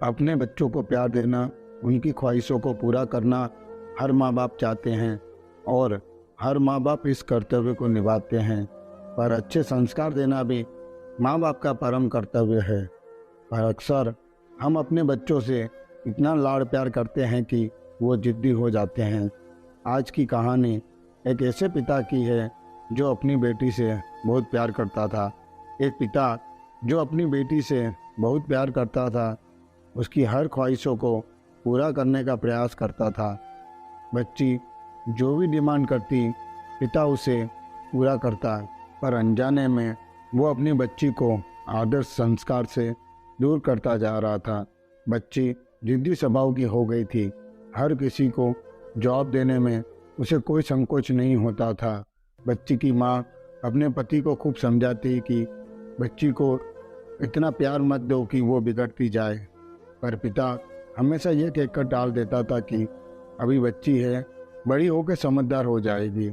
अपने बच्चों को प्यार देना, उनकी ख्वाहिशों को पूरा करना हर माँ बाप चाहते हैं और हर माँ बाप इस कर्तव्य को निभाते हैं। पर अच्छे संस्कार देना भी माँ बाप का परम कर्तव्य है। पर अक्सर हम अपने बच्चों से इतना लाड़ प्यार करते हैं कि वो जिद्दी हो जाते हैं। आज की कहानी एक ऐसे पिता की है जो अपनी बेटी से बहुत प्यार करता था। एक पिता जो अपनी बेटी से बहुत प्यार करता था, उसकी हर ख्वाहिशों को पूरा करने का प्रयास करता था। बच्ची जो भी डिमांड करती, पिता उसे पूरा करता, पर अनजाने में वो अपनी बच्ची को आदर्श संस्कार से दूर करता जा रहा था। बच्ची जिद्दी स्वभाव की हो गई थी। हर किसी को जवाब देने में उसे कोई संकोच नहीं होता था। बच्ची की माँ अपने पति को खूब समझाती कि बच्ची को इतना प्यार मत दो कि वो बिगड़ती जाए, पर पिता हमेशा ये कहकर टाल देता था कि अभी बच्ची है, बड़ी होकर समझदार हो जाएगी।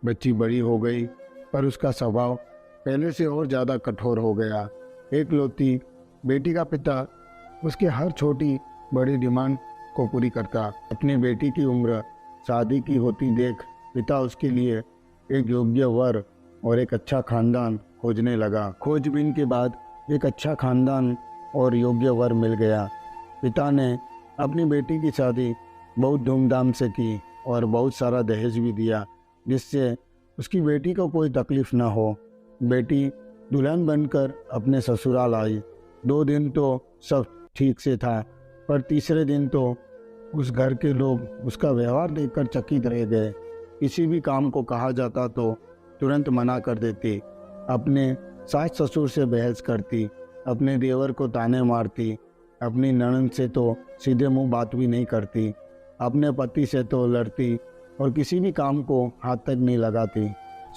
बच्ची बड़ी हो गई, पर उसका स्वभाव पहले से और ज़्यादा कठोर हो गया। एकलौती बेटी का पिता उसकी हर छोटी बड़ी डिमांड को पूरी करता। अपनी बेटी की उम्र शादी की होती देख पिता उसके लिए एक योग्य वर और एक अच्छा खानदान खोजने लगा। खोजबीन के बाद एक अच्छा खानदान और योग्य वर मिल गया। पिता ने अपनी बेटी की शादी बहुत धूमधाम से की और बहुत सारा दहेज भी दिया, जिससे उसकी बेटी को कोई तकलीफ ना हो। बेटी दुल्हन बनकर अपने ससुराल आई। 2 दिन तो सब ठीक से था, पर तीसरे दिन तो उस घर के लोग उसका व्यवहार देखकर चकित रह गए। किसी भी काम को कहा जाता तो तुरंत मना कर देती, अपने सास ससुर से बहस करती, अपने देवर को ताने मारती, अपनी ननद से तो सीधे मुंह बात भी नहीं करती, अपने पति से तो लड़ती और किसी भी काम को हाथ तक नहीं लगाती।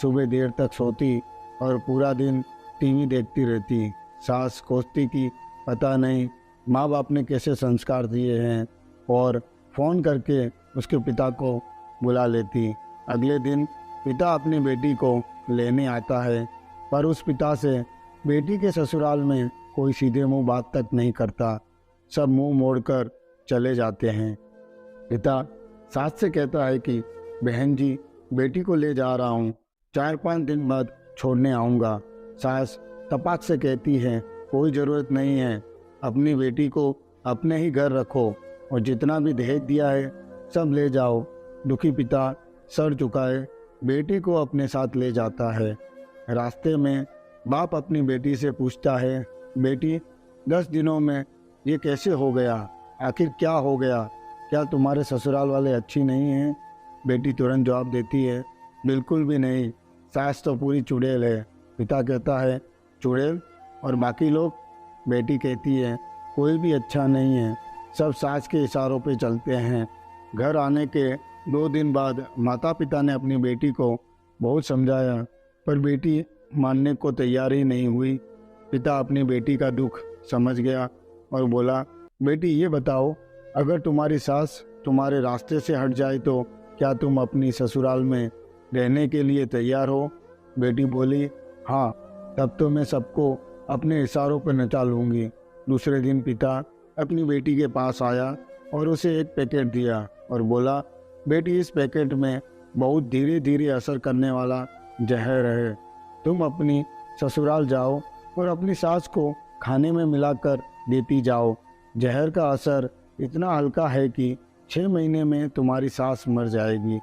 सुबह देर तक सोती और पूरा दिन टीवी देखती रहती। सास कोसती कि पता नहीं माँ बाप ने कैसे संस्कार दिए हैं और फ़ोन करके उसके पिता को बुला लेती। अगले दिन पिता अपनी बेटी को लेने आता है, पर उस पिता से बेटी के ससुराल में कोई सीधे मुंह बात तक नहीं करता। सब मुंह मोड़कर चले जाते हैं। पिता सास से कहता है कि बहन जी, बेटी को ले जा रहा हूँ, 4-5 दिन बाद छोड़ने आऊँगा। सास तपाक से कहती है कोई ज़रूरत नहीं है, अपनी बेटी को अपने ही घर रखो और जितना भी दहेज दिया है सब ले जाओ। दुखी पिता सर झुकाए बेटी को अपने साथ ले जाता है। रास्ते में बाप अपनी बेटी से पूछता है, बेटी 10 दिनों में ये कैसे हो गया? आखिर क्या हो गया? क्या तुम्हारे ससुराल वाले अच्छी नहीं हैं? बेटी तुरंत जवाब देती है, बिल्कुल भी नहीं, सास तो पूरी चुड़ैल है। पिता कहता है, चुड़ैल और बाकी लोग? बेटी कहती है, कोई भी अच्छा नहीं है, सब सास के इशारों पे चलते हैं। घर आने के 2 दिन बाद माता पिता ने अपनी बेटी को बहुत समझाया, पर बेटी मानने को तैयार ही नहीं हुई। पिता अपनी बेटी का दुख समझ गया और बोला, बेटी ये बताओ, अगर तुम्हारी सास तुम्हारे रास्ते से हट जाए तो क्या तुम अपनी ससुराल में रहने के लिए तैयार हो? बेटी बोली, हाँ, तब तो मैं सबको अपने इशारों पर नचा लूँगी। दूसरे दिन पिता अपनी बेटी के पास आया और उसे एक पैकेट दिया और बोला, बेटी इस पैकेट में बहुत धीरे धीरे असर करने वाला जहर है, तुम अपनी ससुराल जाओ और अपनी सास को खाने में मिलाकर देती जाओ। जहर का असर इतना हल्का है कि 6 महीने में तुम्हारी सास मर जाएगी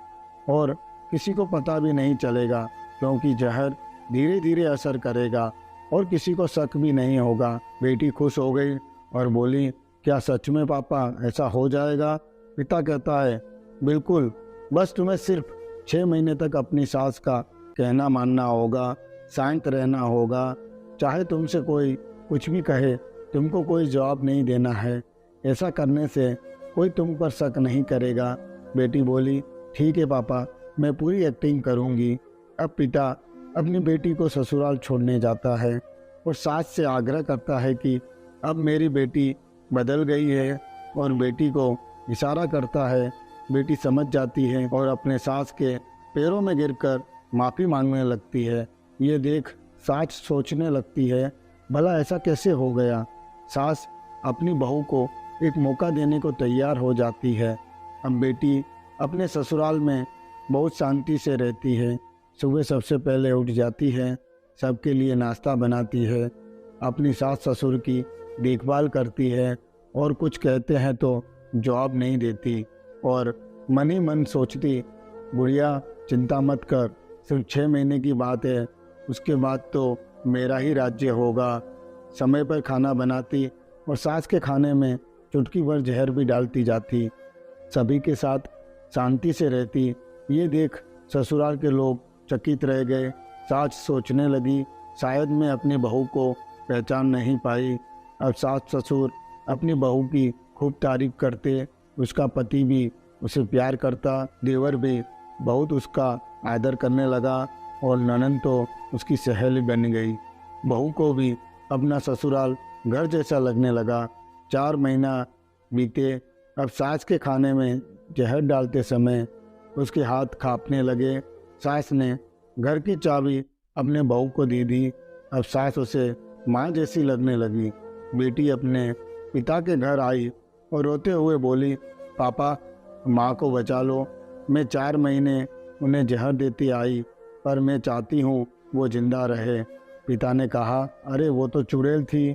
और किसी को पता भी नहीं चलेगा, क्योंकि जहर धीरे धीरे असर करेगा और किसी को शक भी नहीं होगा। बेटी खुश हो गई और बोली, क्या सच में पापा ऐसा हो जाएगा? पिता कहता है, बिल्कुल, बस तुम्हें सिर्फ 6 महीने तक अपनी सास का कहना मानना होगा, शांत रहना होगा, चाहे तुमसे कोई कुछ भी कहे, तुमको कोई जवाब नहीं देना है। ऐसा करने से कोई तुम पर शक नहीं करेगा। बेटी बोली, ठीक है पापा, मैं पूरी एक्टिंग करूँगी। अब पिता अपनी बेटी को ससुराल छोड़ने जाता है और सास से आग्रह करता है कि अब मेरी बेटी बदल गई है और बेटी को इशारा करता है। बेटी समझ जाती है और अपने सास के पैरों में गिरकर माफ़ी मांगने लगती है। ये देख सास सोचने लगती है, भला ऐसा कैसे हो गया? सास अपनी बहू को एक मौका देने को तैयार हो जाती है। अब बेटी अपने ससुराल में बहुत शांति से रहती है। सुबह सबसे पहले उठ जाती है, सबके लिए नाश्ता बनाती है, अपनी सास ससुर की देखभाल करती है और कुछ कहते हैं तो जवाब नहीं देती और मन ही मन सोचती, बुढ़िया चिंता मत कर, सिर्फ 6 महीने की बात है, उसके बाद तो मेरा ही राज्य होगा। समय पर खाना बनाती और सास के खाने में चुटकी भर जहर भी डालती जाती। सभी के साथ शांति से रहती। ये देख ससुराल के लोग चकित रह गए। सास सोचने लगी, शायद मैं अपनी बहू को पहचान नहीं पाई। अब सास ससुर अपनी बहू की खूब तारीफ करते, उसका पति भी उसे प्यार करता, देवर भी बहुत उसका आदर करने लगा और ननद तो उसकी सहेली बन गई। बहू को भी अपना ससुराल घर जैसा लगने लगा। 4 महीना बीते। अब सास के खाने में जहर डालते समय उसके हाथ कांपने लगे। सास ने घर की चाबी अपने बहू को दे दी। अब सास उसे माँ जैसी लगने लगी। बेटी अपने पिता के घर आई और रोते हुए बोली, पापा माँ को बचा लो। मैं 4 महीने उन्हें जहर देती आई, पर मैं चाहती हूँ वो जिंदा रहे। पिता ने कहा, अरे वो तो चुड़ैल थी।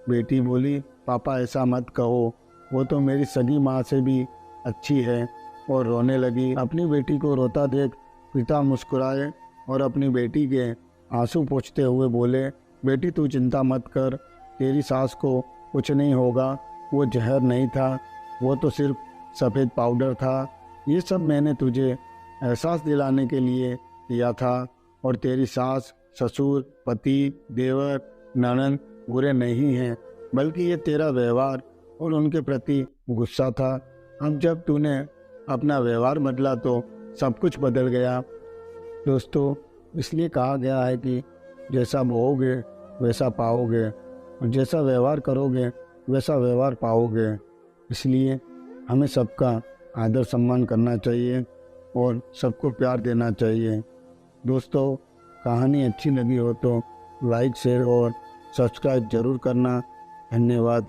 बेटी बोली, पापा ऐसा मत कहो, वो तो मेरी सगी माँ से भी अच्छी है, और रोने लगी। अपनी बेटी को रोता देख पिता मुस्कुराए और अपनी बेटी के आंसू पोंछते हुए बोले, बेटी तू चिंता मत कर, तेरी सास को कुछ नहीं होगा, वो जहर नहीं था, वो तो सिर्फ सफ़ेद पाउडर था। ये सब मैंने तुझे एहसास दिलाने के लिए किया था, और तेरी सास ससुर पति देवर ननद बुरे नहीं हैं, बल्कि ये तेरा व्यवहार और उनके प्रति गुस्सा था। अब जब तूने अपना व्यवहार बदला तो सब कुछ बदल गया। दोस्तों, इसलिए कहा गया है कि जैसा बोओगे वैसा पाओगे, और जैसा व्यवहार करोगे वैसा व्यवहार पाओगे। इसलिए हमें सबका आदर सम्मान करना चाहिए और सबको प्यार देना चाहिए। दोस्तों, कहानी अच्छी लगी हो तो लाइक शेयर और सब्सक्राइब ज़रूर करना। धन्यवाद।